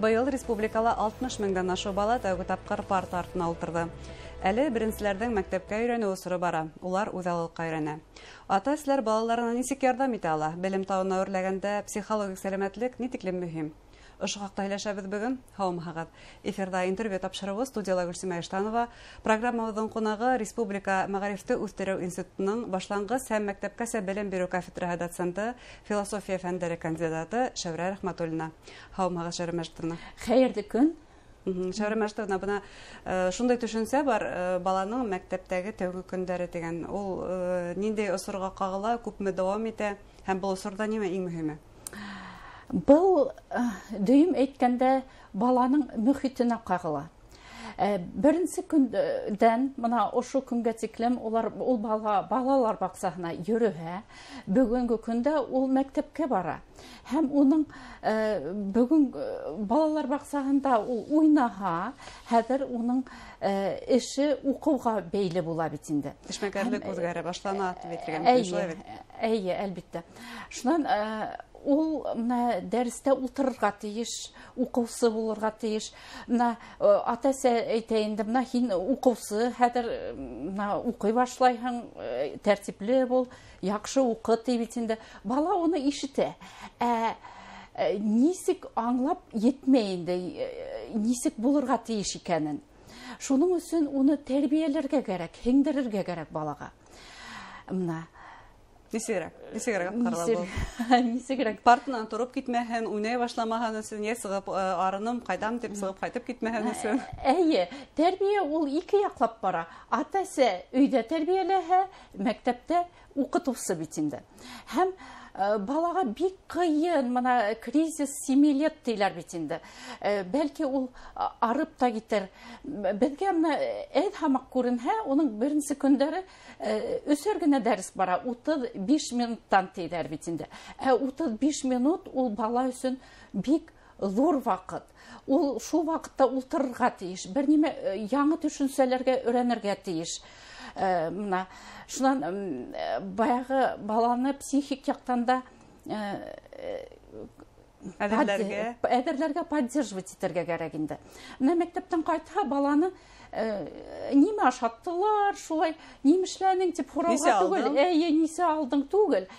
Быйыл республикала 60 меңдән ашу бала тәүге тапкыр парта артына ултырды. Әле беренчеләрдән мәктәпкә өйрәнү усыры бара. Улар үҙаллыкка өйрәнә. Ата-әсәләр балаларына нисек ярдәм итә ала? Белем тауына үрләгәндә психологик сәламәтлек ни тиклем мөһим? Ошо хаҡта һөйләшәбеҙ бөгөн. Һаумыһығыҙ. Эфирда интервью тапшырыуыбыҙ студияла Гөлсимә Иштанова. Программабыҙҙың ҡунағы Республика мәғарифты үҫтереү институтының башланғыс һәм мәктәпкәсә белем биреү кафедраһы доценты, философия фәндәре кандидаты Шәүрә Рәхмәтуллина. Һаумыһығыҙ, Шәүрә Мәжитовна. Хәйерле көн. Шәүрә Мәжитовна, бына шундай төшөнсә бар, баланың мәктәптәге тәүге көндәре дигән. Ул ниндәй осорға ҡағыла, күпме дауам итә һәм был осорҙа нимә иң мөһиме? Был дөйөм әйткәндә баланың мөхитенә ҡағыла. Беренсе көндән мына ошо көнгә тиклем ул балалар баҡсаһына йөрөһә, бөгөнгө көндә ул мәктәпкә бара. Һәм уның бөгөн балалар баҡсаһында ул уйнаһа, хәҙер уның эше уҡыуға бәйле була бит инде. Эшмәкәрлек үҙгәрә башлана тип әйтергә. Әйе, әлбиттә. Шунан ул дәрестә ултырырға тейеш, уҡыусы булырға тейеш. Ата-әсә әйтә инде, һин уҡыусы, хәҙер уҡый башлайһың, тәртипле бул, яҡшы уҡы ти бит инде. Бала уны ишетә. Нисек аңлап етмәй инде, нисек булырға тейеш икәнен. Шуның өсөн уны тәрбиәләргә кәрәк, һеңдерергә кәрәк балаға. Нисегерәк партынан тороп китмәһен, уйнай башламаһын өсөн, я сығып арыным, ҡайдам дип сығып ҡайтып китмәһен өсөн. Әйе, тәрбиә ул ике яҡлап бара. Ата-әсә өйҙә тәрбиәләһә, мәктәптә уҡытыусы бит инде. Һәм балаға бик ҡыйын, кризис 7 лет тийләр бит инде. Бәлки ул арып та китер. Беҙгә әҙ һамаҡ күренһә, уның беренсе көндәре 3 генә дәрес бара, 35 минуттан тийләр бит инде. 35 минут ул бала өсөн бик ҙур ваҡыт. Ул шул ваҡытта ултырырға тейеш, бер нимә яңы төшөнсәләргә өйрәнергә тейеш. Шунан баяғы баланы психик яҡтанда әҙерләргә поддерживать итергә кәрәк инде. Мәктәптән ҡайтһа, баланы нимә ашаттылар, шулай нимешләнең тип һорауға түгел, нисә алдың түгел,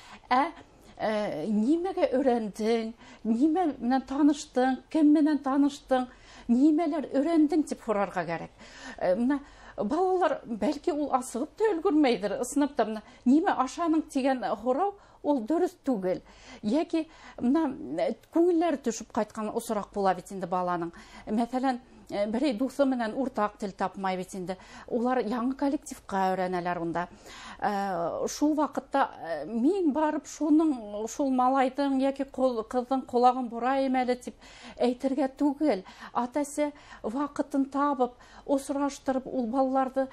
нимәгә өйрәндең, нимә менән таныштың, кем менән таныштың, нимәләр өйрәндең тип һорарға кәрәк. Балалар, бәлки ул асығып та өлгөрмәйҙер, ысынлап та нимә ашаның тигән һорау, ул дөрөҫ түгел. Йәки күңелләре төшөп ҡайтҡан осраҡ була бит инде баланың. Мәҫәлән, берәй дуҫы менән уртаҡ тел тапмай бит инде. Улар яңы коллективҡа өйрәнәләр унда. Шул ваҡытта мин барып шул малайҙың йәки ҡыҙҙың ҡолағын борайым әле тип әйтергә түгел. Ата-әсә ваҡытын табып, осраштырып, ул балаларҙы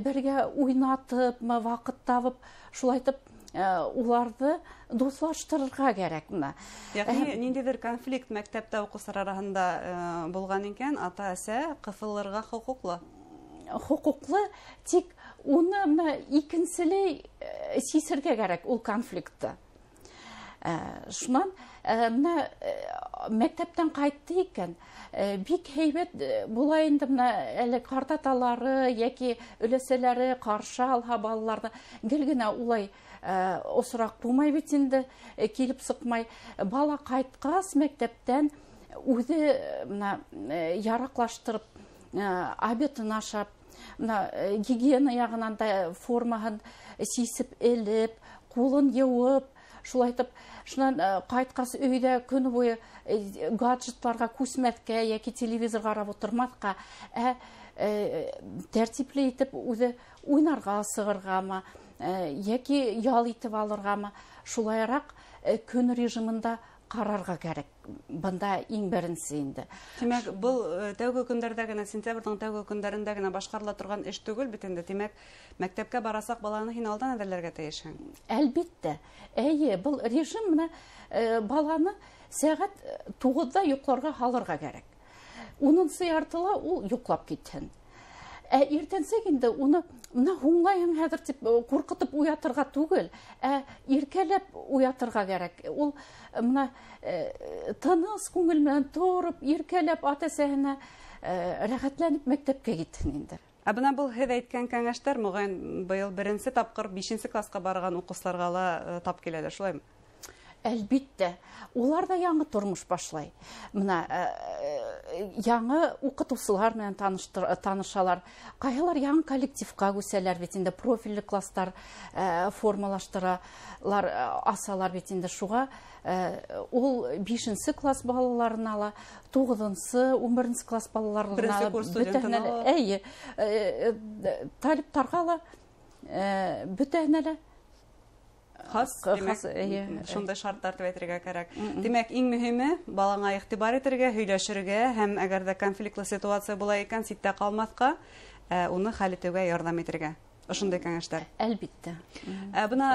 бергә уйнатып, ваҡыт табып, шулайтып уларҙы дуҫлаштырырға кәрәк. Яғни, ниндәйҙер конфликт мәктәптә уҡыусылар араһында булған икән, ата-әсә ҡыҫылырға хоҡуҡлы? Хоҡуҡлы, тик уны икенселәй сисергә кәрәк ул конфликтты. Шунан, мәктәптән ҡайтты икән, бик һәйбәт була инде, әле ҡартаталары йәки өләсәләре ҡаршы алһа балаларҙы, гел генә улай осраҡ булмай бит инде, килеп сыҡмай. Бала ҡайтҡас мәктәптән үҙе яраҡлаштырып, обедын ашап, гигиена яғынан да формаһын сисеп элеп, ҡулын йыуып, шулайтып, шунан ҡайтҡас өйҙә көн буйы гаджетларға күсмәҫкә йәки телевизор ҡарап ултырмаҫҡа, тәртипле итеп үҙе уйнарға сығырғамы, йәки ял итеп алырғамы, шулайыраҡ көн режимында ҡарарға кәрәк. Бында иң беренсе инде. Тимәк, был тәүге көндәрҙә генә, сентябрҙың тәүге көндәрендә генә башҡарыла торған эш түгел бит инде. Тимәк, мәктәпкә барасаҡ баланы һин алдан әҙерләргә тейешһең. Әлбиттә. Әйе, был режим баланы сәғәт 9-да йоҡларға һалырға кәрәк. 10-нсы яртыла ул йоҡлап китһен. Иртенсек инде уны мына хуңлайың хәзер дип куркытып уятырга түгел, иркәләп уятырга кирәк. Ул мына тыныс күңел белән торып, иркәләп ата-әсәһенә рәхәтләнеп мәктәпкә китсен инде. Бына был һеҙ әйткән кәңәштәр мөгаен быел беренсе тапкыр 5нче класска барган укучыларга ла тап киләдер, шулаймы? Әлбиттә, улар да яңы тормыш башлай. Мына яңы укытучылар менән танышалар. Кайһылар яңы коллективка күсәләр бит инде, профильле класстар формалаштыралар, асалар бит инде. Шуга ул 5нче класс балаларына ла, 9нчы, 11нче класс балаларына ла, бөтәһенә талиптарга ла, бөтәһенә лә Хас, шундай шарттар дип әйтергә кирәк. Димәк, иң мөһиме балаңа игътибар итәргә, һөйләшергә һәм әгәр дә конфликтлы ситуация була икән, ситтә калмаска, уны хәл итүгә ярдәм итәргә. Ошондай кәңәштәр. Әлбиттә. Бына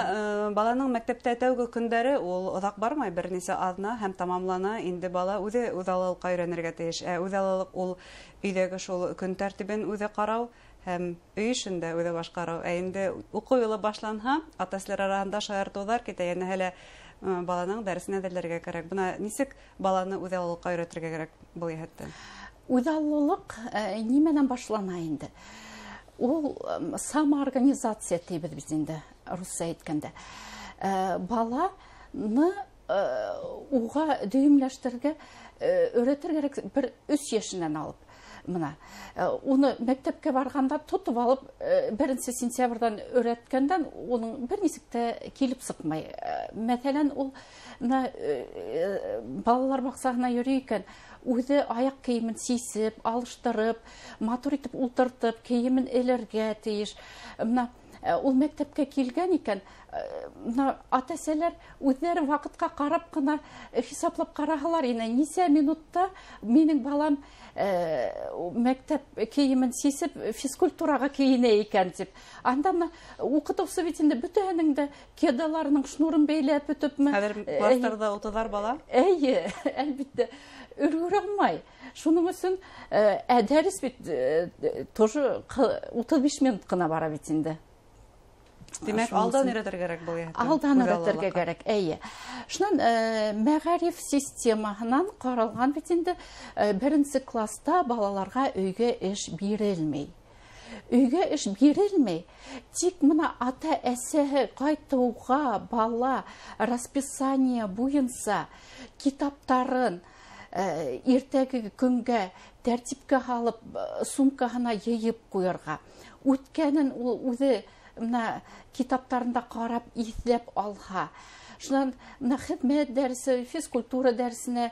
баланың мәктәптә тәүге көндәре ул оҙаҡ бармай, бернисә аҙна һәм тамамлана. Инде бала үҙе үҙаллылыҡҡа өйрәнергә тейеш. Үҙаллылыҡ ул өйҙәге шул көн тәртибен үҙе ҡарау һәм өй эшендә үҙе башҡарау. Инде уҡыу йылы башланһа, ата-әсәләр араһында шаяртыуҙар китә, йәнәһе лә баланың дәресенә әҙерләргә кәрәк. Бына нисек баланы үҙаллылыҡҡа өйрәтергә кәрәк был йәһәттән? Үҙаллылыҡ нимәнән башлана инде? Ул самоорганизация тибеҙ бит инде, русса әйткәндә. Баланы уға дөйөмләштергә өйрәтергә кәрәк бер 3 йәшенән алып. Мына, уны мәктәпкә барганда тотып алып, 1 сентябрьдән өйрәткәндән, уның бер нисек тә килеп сыҡмай. Мәҫәлән, ул балалар баҡсаһына йөрөй икән, үҙе аяҡ кейемен сисеп, алыштырып, матур итеп ултыртып, кейемен элергә тейеш. Ул мәктәпкә килгән икән, ата-әсәләр үҙҙәре ваҡытҡа ҡарап ҡына хисаплап ҡараһалар ине, нисә минутта минең балам мәктәп кейемен сисеп, физкультураға кейенә икән тип. Анда уҡытыусы бит инде бөтәһенең дә кедаларының шнурын бәйләп бөтөпме. Хәҙер кластарҙа 30 бала? Әйе, әлбиттә, өлгөрә алмай. Шуның өсөн дәрес бит тоже 35 минут ҡына бара бит инде. Димәк, алдан өйрәтергә кәрәк был йәһәттән. Алдан өйрәтергә кәрәк, әйе. Шунан мәғариф системаһынан ҡаралған бит инде 1нче класста балаларға өйгә эш бирелмәй. Өйгә эш бирелмәй, тик мына ата-әсәһе ҡайтыуға бала расписание буйынса китаптарын иртәге көнгә тәртипкә һалып, сумкаһына йыйып ҡуйырға. Үткәнен ул үҙе китаптарында ҡарап, иҫләп алһа. Шунан хеҙмәт дәресе, физкультура дәресенә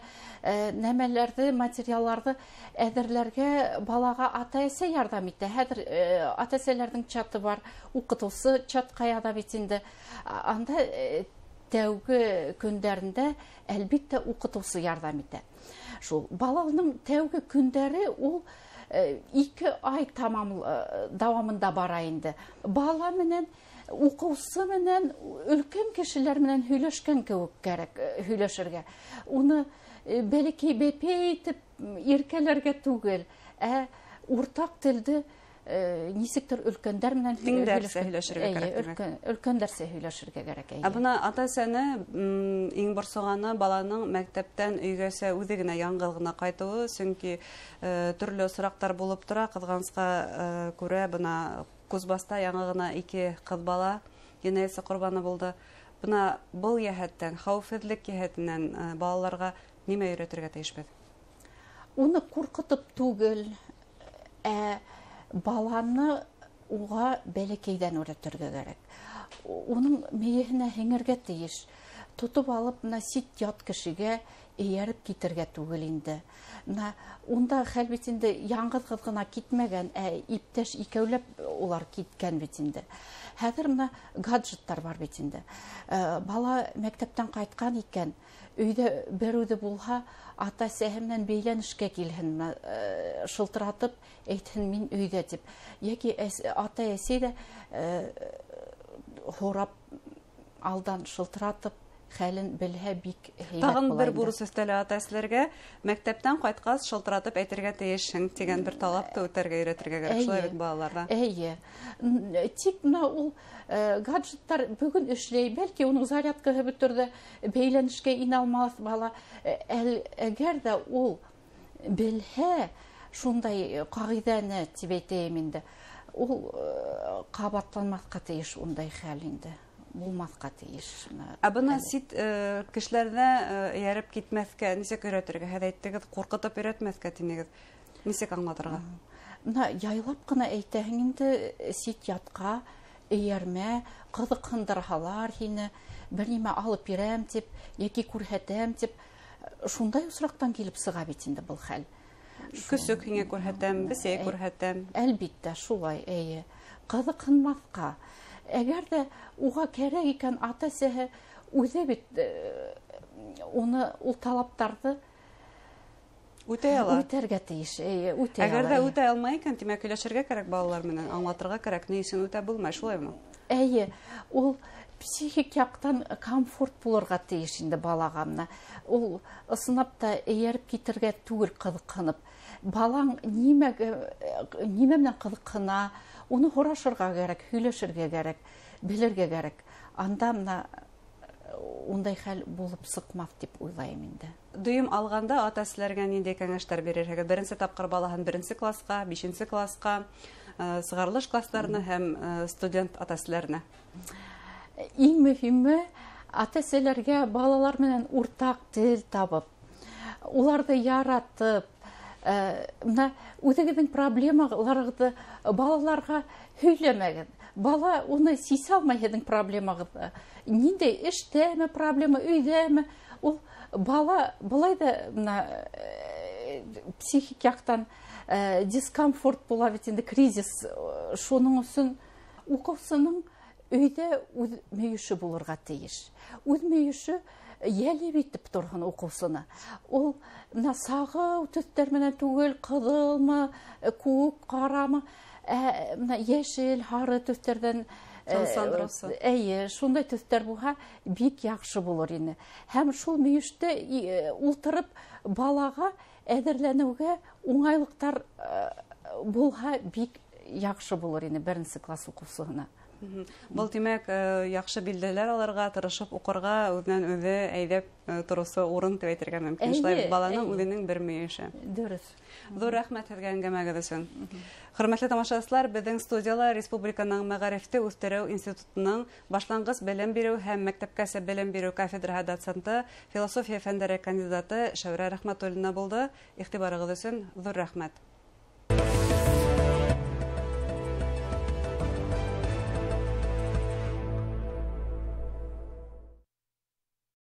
нәмәләрҙе, материалларҙы әҙерләргә балаға ата-әсә ярҙам итә. Хәҙер ата-әсәләрҙең чаты бар, уҡытыусы чатҡа яҙа бит инде. Анда тәүге көндәрендә әлбиттә уҡытыусы ярҙам итә. Шул баланың тәүге көндәре ул 2 ай дауамында бара инде. Бала менән, уҡыусы менән, өлкән кешеләр менән һөйләшкән кеүек кәрәк һөйләшергә. Уны бәләкәй бәпәй итеп иркәләргә түгел, уртаҡ телде нисектер өлкәндәр менән һөйләшергә кәрәк. Өлкәндәрсә һөйләшергә кәрәк. Бына ата-әсәне иң борсоғаны баланың мәктәптән өйгәсә үҙе генә яңғыҙ ғына ҡайтыуы, сөнки төрлө осраҡтар булып тора. Ҡыҙғанысҡа күрә, бына Кузбаста яңы ғына 2 ҡыҙ бала енәйәтсе ҡорбаны булды. Бына был йәһәттән, хәүефһеҙлек йәһәтенән балаларға нимә өйрәтергә тейешбеҙ? Уны ҡурҡытып түгел, баланы уға бәләкәйҙән өйрәтергә кәрәк. Уның мейеһенә һеңергә тейеш. Тотоп алып, сит ят кешегә эйәреп китергә түгел инде. Унда хәл бит инде яңғыҙ ғына китмәгән, иптәш икәүләп улар киткән бит инде. Хәҙер гаджеттар бар бит инде. Бала мәктәптән ҡайтҡан икән, өйҙә бер үҙе булһа, ата-әсәһе менән бәйләнешкә килһен, шылтыратып, әйтһен мин өйҙә тип. Йәки ата-әсәй ҙә һорап, алдан шылтыратып, хәлен белһә бик һәйбәт Тагын була бер инде. бурыс өстәле ата-әсәләргә мәктәптән кайткас шылтыратып әйтергә тиешһең дигән бер талап та үтәргә өйрәтергә кирәк. Шулай бит балаларда. Әйе. Тик менә ул гаджеттар бүген эшләй, бәлки уның зарядкаһы бөтөрдә бәйләнешкә инә алмас бала. Әгәр дә ул белһә шундай кагыйдәне дип әйтәм инде, ул кабатланмаска тиеш ундай хәл инде. Булмаска тиеш. Ә бына сит кешеләрне ярып китмәскә ничек өйрәтергә? Һәр әйттегез, куркытып өйрәтмәскә тинегез. Ничек аңлатырга? Менә яйлап кына әйтәһең инде, сит ятка эйәрмә, кызыкындырһалар һине, бер нимә алып бирәм дип, яки күрһәтәм дип, шундай усрактан килеп сыга бит инде был хәл. Көсөк һиңә күрһәтәм, бесәй күрһәтәм. Әлбиттә, шулай, әйе. Кызыкынмаска. Әгәр дә уға кәрәк икән ата-әсәһе үзе бит уны ул талаптарҙы Үтәй ала. үтәргә тейеш. Үтәй ала. Әгәр дә үтәй алмай икән, тимәк һөйләшергә кәрәк балалар менән, аңлатырга кәрәк, ни өчен үтә булмай, шулаймы? Әйе, ул психик яктан комфорт булырга тейеш инде балага менә. Ул ысынапта эйәреп китергә түгел кызыкынып. Балаң нимә менән кызыкына, уны һорашырга кәрәк, һөйләшергә кәрәк, белергә кәрәк. Анда менә ундай хәл булып сыҡмаҫ дип уйлайым инде. Дөйөм алганда ата-әсәләргә ниндәй кәңәштәр бирергә? Беренче тапкыр балаһын 1-нче класска, 5-нче класска, сыгарылыш классларына һәм студент ата-әсәләренә. Иң мөһиме ата-әсәләргә балалар менән уртаҡ тел табып, уларҙы яратып, менә үҙегеҙҙең проблемаларығыҙҙы балаларға һөйләмәгеҙ. Бала уны сисә алмай һеҙҙең проблемағыҙҙы. Ниндәй эштәме проблема, өйҙәме? Ул бала былай да психик яҡтан дискомфорт була бит инде, кризис. Шуның өсөн уҡыусының өйҙә үҙ мөйөшө булырға тейеш. Үҙ мөйөшө йәлеп итеп торһон уҡыусыны. Ул сағыу төҫтәр менән түгел, ҡыҙылмы, күк, ҡарамы, йәшел, һары төҫтәрҙән әйе, шундай төҫтәр булһа, бик яҡшы булыр ине. Һәм шул мөйөштә ултырып балаға әҙерләнеүгә уңайлыҡтар булһа, бик яҡшы булыр ине 1-нче класс уҡыусыһына. Был тимәк, яҡшы билдәләр алырға, тырышып уҡырға, үҙенән үҙе әйҙәп тороусы урын тип әйтергә мөмкин. Шулай баланың үҙенең бер мөйөше. Дөрөҫ. Ҙур рәхмәт һеҙгә әңгәмәгеҙ өсөн. Хөрмәтле тамашасылар, беҙҙең студияла Республиканың Мәғарифты үҫтереү институтының башланғыс белем биреү һәм мәктәпкәсә белем биреү кафедраһы доценты, философия фәндәре кандидаты Шәүрә Рәхмәтуллина булды. Иғтибарығыҙ өсөн ҙур рәхмәт.